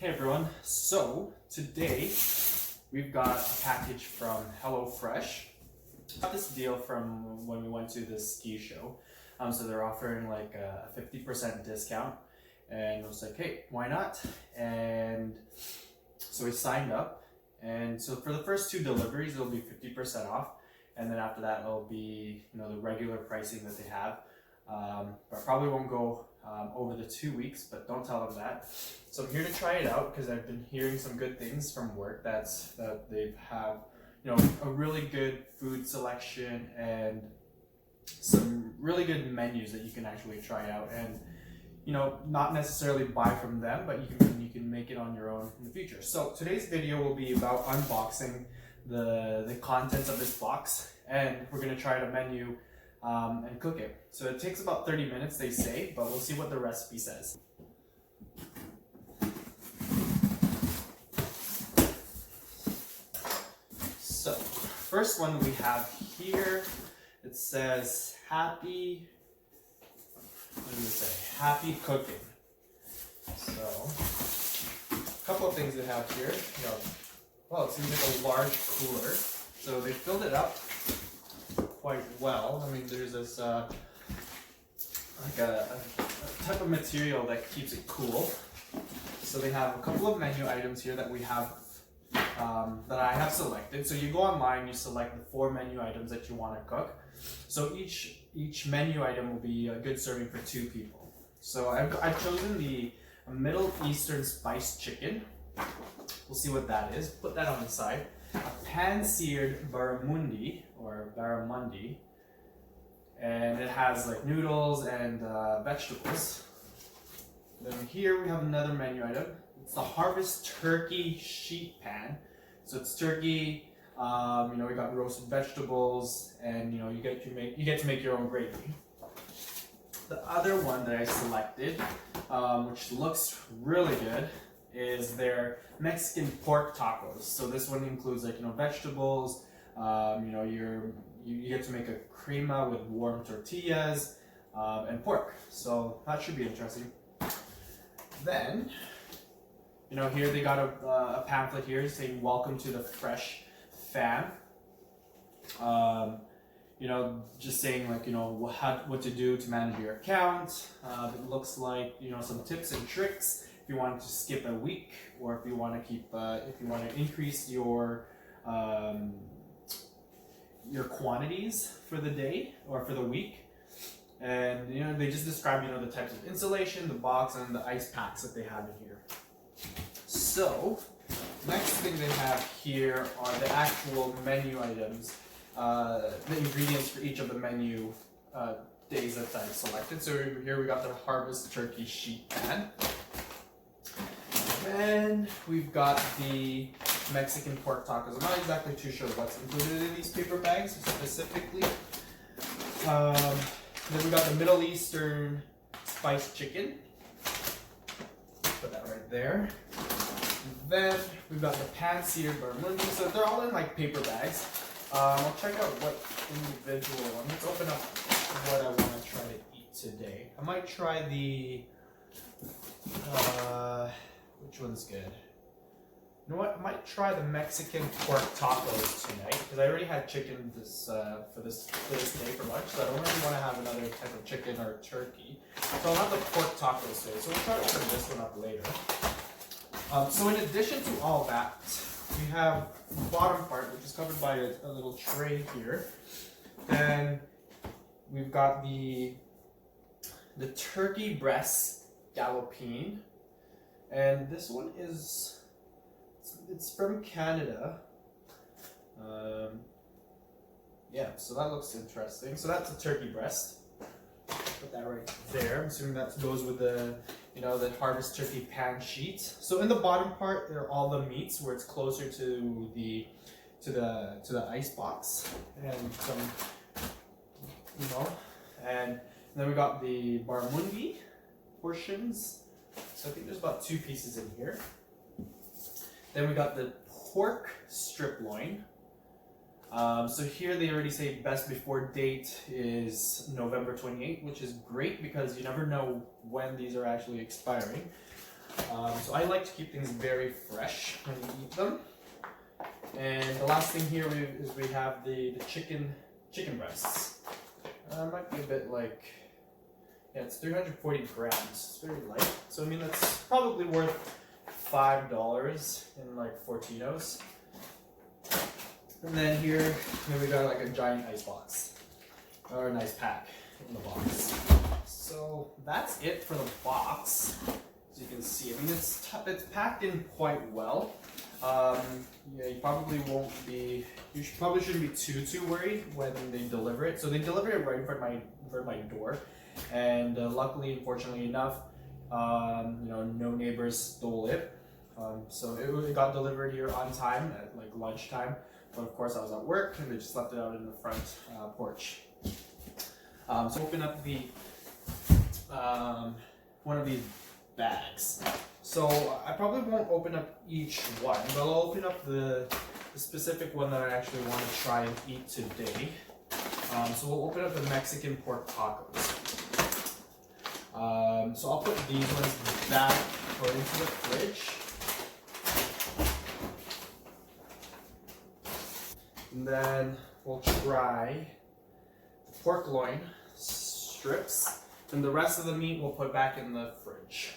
Hey everyone, so today we've got a package from HelloFresh. Got this deal from when we went to the ski show. So they're offering like a 50% discount, and I was like, hey, why not? And so we signed up, and so for the first two deliveries it'll be 50% off, and then after that it'll be the regular pricing that they have. But probably won't go over the 2 weeks, but don't tell them that. So I'm here to try it out because I've been hearing some good things from work that they have, a really good food selection and some really good menus that you can actually try out and, not necessarily buy from them, but you can make it on your own in the future. So today's video will be about unboxing the contents of this box, and we're gonna try the menu and cook it. So it takes about 30 minutes, they say, but we'll see what the recipe says. So, first one we have here, it says happy, what does it say? Happy cooking. So, a couple of things they have here. Well, it seems like a large cooler. So they filled it up quite well. I mean, there's this like a type of material that keeps it cool. So they have a couple of menu items here that we have that I have selected. So you go online, you select the 4 menu items that you want to cook. So each menu item will be a good serving for 2 people. So I've chosen the Middle Eastern spiced chicken. We'll see what that is. Put that on the side. A pan-seared barramundi or barramundi, and it has like noodles and vegetables. Then here we have another menu item. It's the Harvest Turkey Sheet Pan. So it's turkey. We got roasted vegetables, and you get to make your own gravy. The other one that I selected, which looks really good, is their Mexican pork tacos. So this one includes vegetables. You get to make a crema with warm tortillas and pork. So that should be interesting. Then, here they got a pamphlet here saying "Welcome to the Fresh Fam." Just saying what to do to manage your account. It looks like some tips and tricks if you want to skip a week, or if you want to increase your quantities for the day or for the week. And they just describe the types of insulation, the box, and the ice packs that they have in here. So next thing they have here are the actual menu items, the ingredients for each of the menu days that I've selected. So here we got the Harvest Turkey Sheet Pan. Then we've got the Mexican pork tacos. I'm not exactly too sure what's included in these paper bags specifically. Then we got the Middle Eastern spiced chicken. Put that right there. And then we've got the pan-seared barramundi. So they're all in paper bags. I'll check out what individual one. Let's open up what I want to try to eat today. I might try the which one's good? You know what? I might try the Mexican pork tacos tonight because I already had chicken for this day for lunch, so I don't really want to have another type of chicken or turkey. So I'll have the pork tacos today. So we'll try to open this one up later. So in addition to all that, we have the bottom part, which is covered by a little tray here. Then we've got the turkey breast scallopine, and this one is it's from Canada. Yeah, so that looks interesting. So that's a turkey breast. Put that right there. I'm assuming that goes with the the Harvest Turkey Pan sheet. So in the bottom part, there are all the meats where it's closer to the ice box, and some and then we got the barramundi portions. So I think there's about 2 pieces in here. Then we got the pork strip loin. So here they already say best before date is November 28th, which is great because you never know when these are actually expiring. So I like to keep things very fresh when you eat them. And the last thing here is we have the chicken breasts. Might be a bit like, yeah, it's 340 grams. It's very light. So I mean that's probably worth $5 in like Fortinos. And then here we got like a giant ice box, or a nice pack in the box. So that's it for the box. As you can see, I mean it's packed in quite well. Yeah, you probably won't be. You probably shouldn't be too worried when they deliver it. So they delivered it right in front of my door, and luckily, unfortunately enough, no neighbors stole it. So it got delivered here on time at like lunchtime. But of course, I was at work and they just left it out in the front porch. So open up the one of these bags. So I probably won't open up each one, but I'll open up the specific one that I actually want to try and eat today. So we'll open up the Mexican pork tacos. So I'll put these ones back or into the fridge. And then we'll try the pork loin strips, and the rest of the meat we'll put back in the fridge.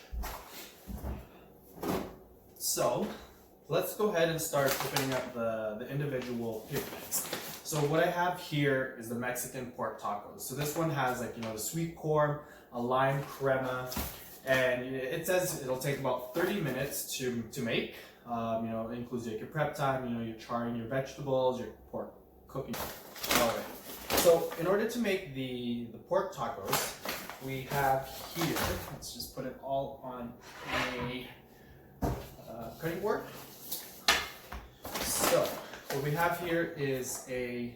So let's go ahead and start opening up the individual pig necks. So what I have here is the Mexican pork tacos. So this one has like, the sweet corn, a lime crema, and it says it'll take about 30 minutes to make. It includes your prep time, you're charring your vegetables, your pork cooking. Alright. So in order to make the pork tacos, we have here, let's just put it all on a cutting board. So what we have here is a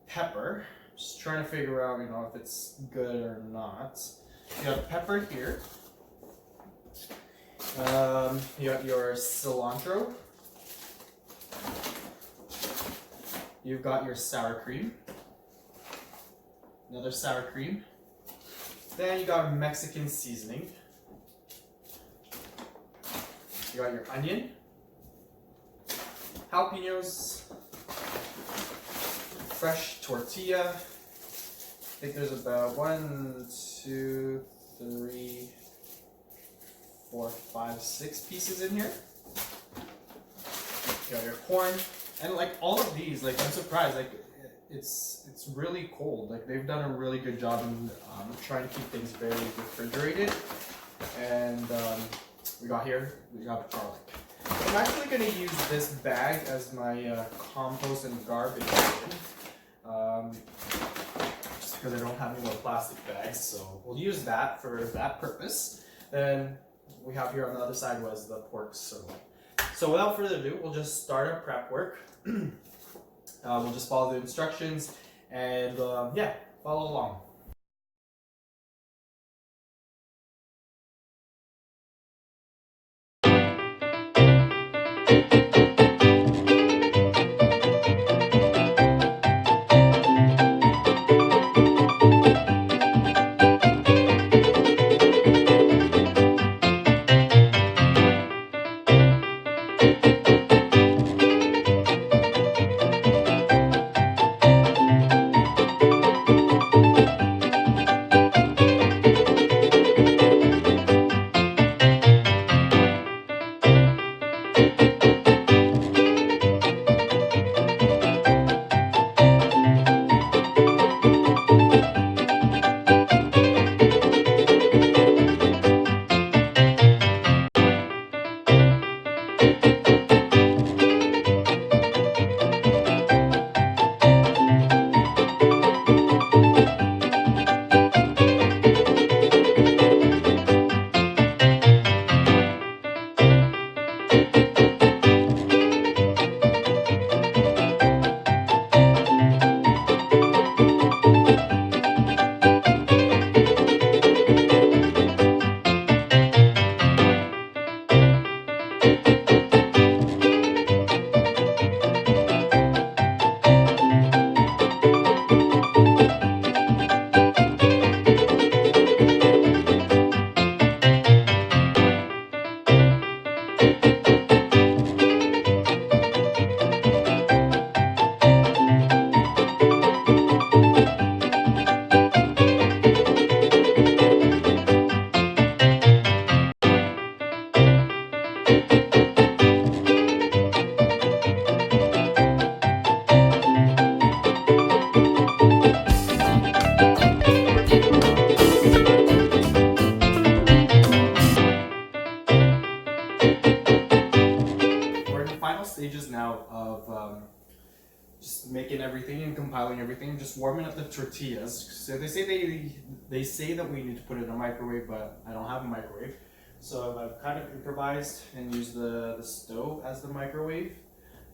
pepper. Just trying to figure out, if it's good or not. You got pepper here. You got your cilantro. You've got your sour cream. Another sour cream. Then you got Mexican seasoning. You got your onion, jalapenos, fresh tortilla. I think there's about 1, 2, 3, 4, 5, 6 pieces in here. You got your corn, and like all of these, like I'm surprised, like it's really cold. Like they've done a really good job in trying to keep things very refrigerated. And we got garlic. I'm actually going to use this bag as my compost and garbage bin. Just because I don't have any more plastic bags, so we'll use that for that purpose. Then we have here on the other side was the pork sirloin. So without further ado, we'll just start our prep work. We'll just follow the instructions and follow along. stages now of just making everything and compiling everything, just warming up the tortillas. So they say that we need to put it in a microwave, but I don't have a microwave. So I've kind of improvised and used the stove as the microwave.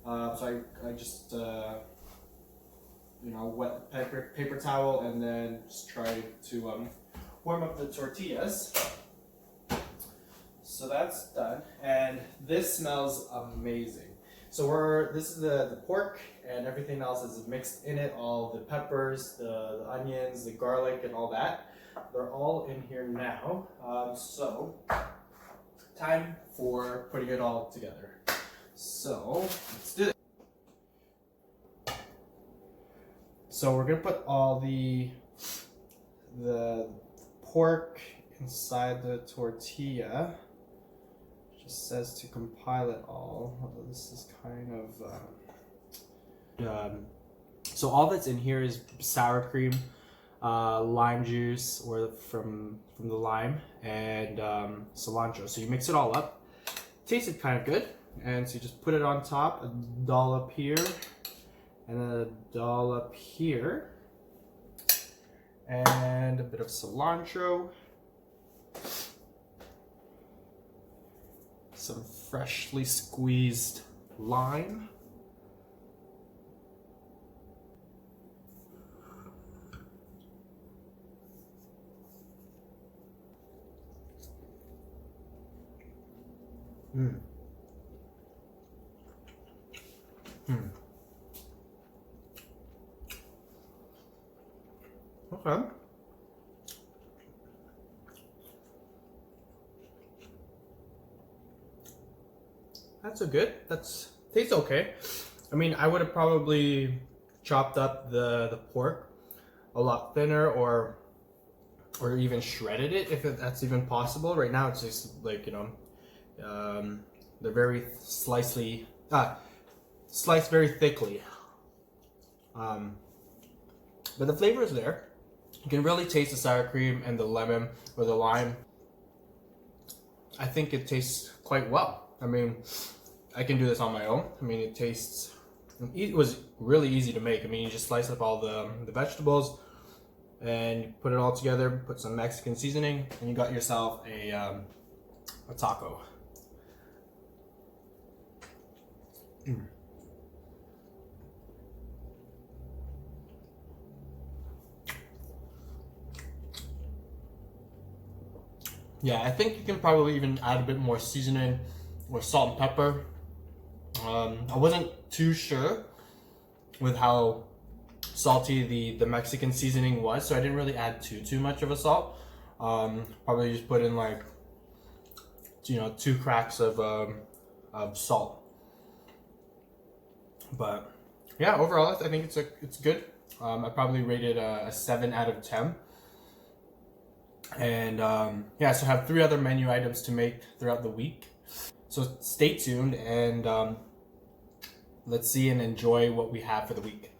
So I just wet the paper towel and then just try to warm up the tortillas. So that's done, and this smells amazing. So this is the pork, and everything else is mixed in it. All the peppers, the onions, the garlic, and all that. They're all in here now. So time for putting it all together. So let's do it. So we're gonna put all the pork inside the tortilla. Just says to compile it all. Although this is kind of so all that's in here is sour cream, lime juice, or from the lime, and cilantro. So you mix it all up. Tasted kind of good, and so you just put it on top. A dollop here, and a dollop here, and a bit of cilantro. Some freshly squeezed lime. Okay. Tastes okay. I mean, I would have probably chopped up the pork a lot thinner, or even shredded it if that's even possible. Right now it's just like, they're very sliced very thickly. But the flavor is there. You can really taste the sour cream and the lemon or the lime. I think it tastes quite well. I mean, I can do this on my own. I mean, it was really easy to make. I mean, you just slice up all the vegetables and you put it all together, put some Mexican seasoning, and you got yourself a taco. Yeah, I think you can probably even add a bit more seasoning or salt and pepper. I wasn't too sure with how salty the Mexican seasoning was, so I didn't really add too much of a salt. Probably just put in like 2 cracks of salt. But yeah, overall I think it's good. I probably rated a 7 out of 10. And yeah, so I have 3 other menu items to make throughout the week. So stay tuned and let's see and enjoy what we have for the week.